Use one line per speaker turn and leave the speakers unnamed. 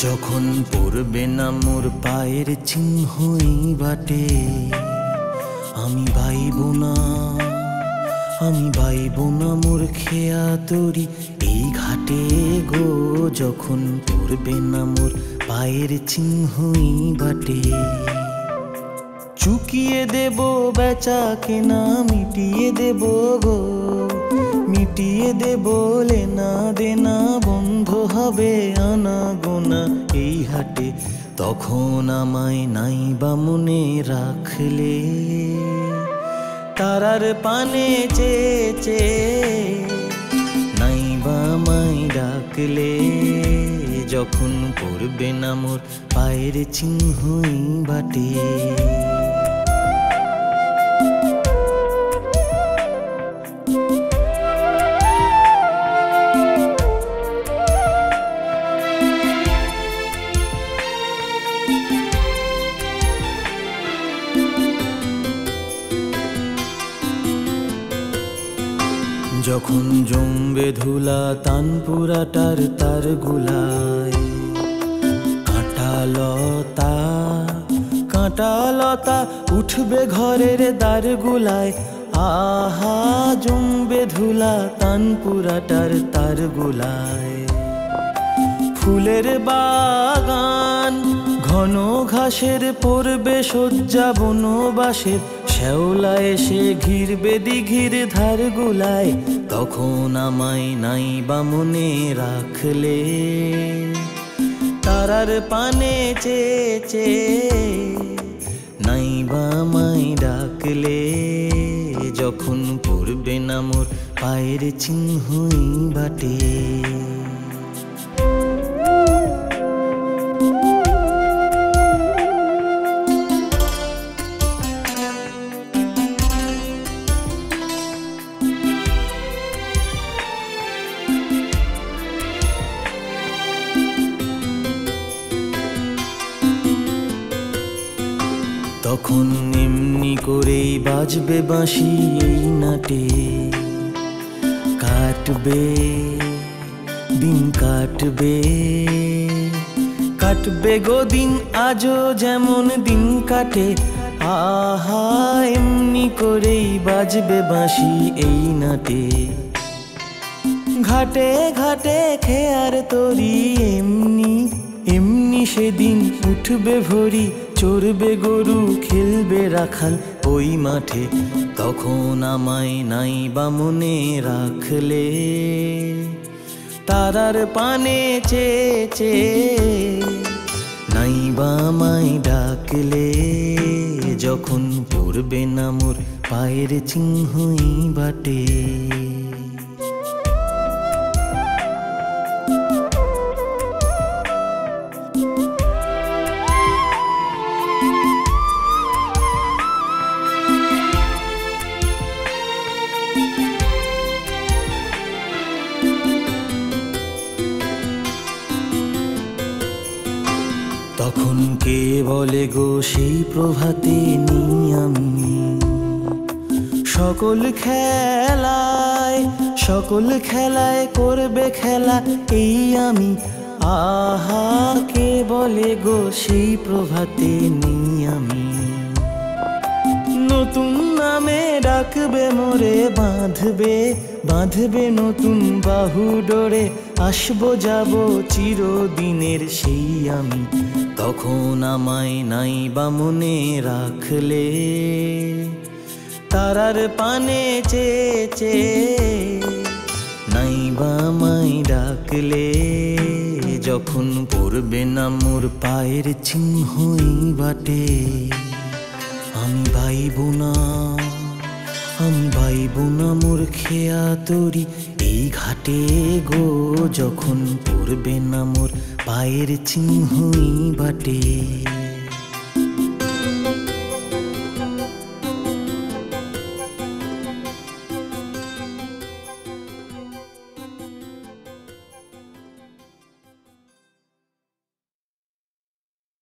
যখন পড়বে না মোর পায়ের চিহ্নই বাটে, আমি বাইব না, আমি বাইব না মোর খেয়া তরি এই ঘাটে গো। যখন পড়বে না মোর পায়ের চিহ্নই বাটে, চুকিয়ে দেব বেচা কেনা, মিটিয়ে দেব গো, মিটিয়ে দেব লেনা দেনা, বন্ধ হবে আনা গোনা এই হাটে। তখন আমায় নাই বা মনে রাখলে, তারার পানে চেয়ে চেয়ে নাই বা আমায় ডাকলে। যখন পড়বে না মোর পায়ের চিহ্নই বাটে, যখন জমবে ধুলা তানপুরাটার তার গুলায়, কাঁটালতা কাঁটালতা উঠবে ঘরের দ্বার গুলায়। আহা জমবে ধুলা তানপুরাটার তার গুলায়। ফুলের বাগান ঘন ঘাসের পড়বে শয্যা বনবাসের, শ্যাওলা এসে ঘিরবে দিঘির ধার গুলায়। তখন আমায় নাই বা মনে রাখলে, তারার পানে চেয়ে চেয়ে নাই বা আমায় ডাকলে। যখন পড়বে না মোর পায়ের চিহ্নই বাটে, তখন এমনি করেই বাজবে বাঁশি এই নাটে। কাটবে দিন কাটবে, কাটবে গো দিন আজও যেমন দিন কাটে। আহা এমনি করেই বাজবে বাঁশি এই নাটে। ঘাটে ঘাটে খেয়ার তরি এমনি এমনি সেদিন উঠবে ভরি, চড়বে গরু খেলবে রাখাল ওই মাঠে। তখন আমায় নাই বা মনে রাখলে, তারার পানে চেয়ে চেয়ে নাই বা আমায় ডাকলে। যখন পড়বে না মোর পায়ের চিহ্নই বাটে, তখন কে বলে গো সেই প্রভাতে নি আমি সকল খেলায়, সকল খেলায় করবে খেলা এই আমি। আহা কে বলে গো সেই প্রভাতে নি আমি। নতুন নামে ডাকবে মোরে, বাঁধবে বাঁধবে নতুন বাহু ডোরে, আসবো যাব চিরদিনের সেই আমি। তখন আমায় নাই বা মনে রাখলে, তারার পানে চেয়ে চেয়ে নাই বা আমায় ডাকলে। যখন পড়বে না মোর পায়ের চিহ্নই বাটে, আমি বাইব না, আমি বাইব না মোর খেয়া তরি এই ঘাটে গো। যখন পড়বে না মোর পায়ের চিহ্নই বাটে।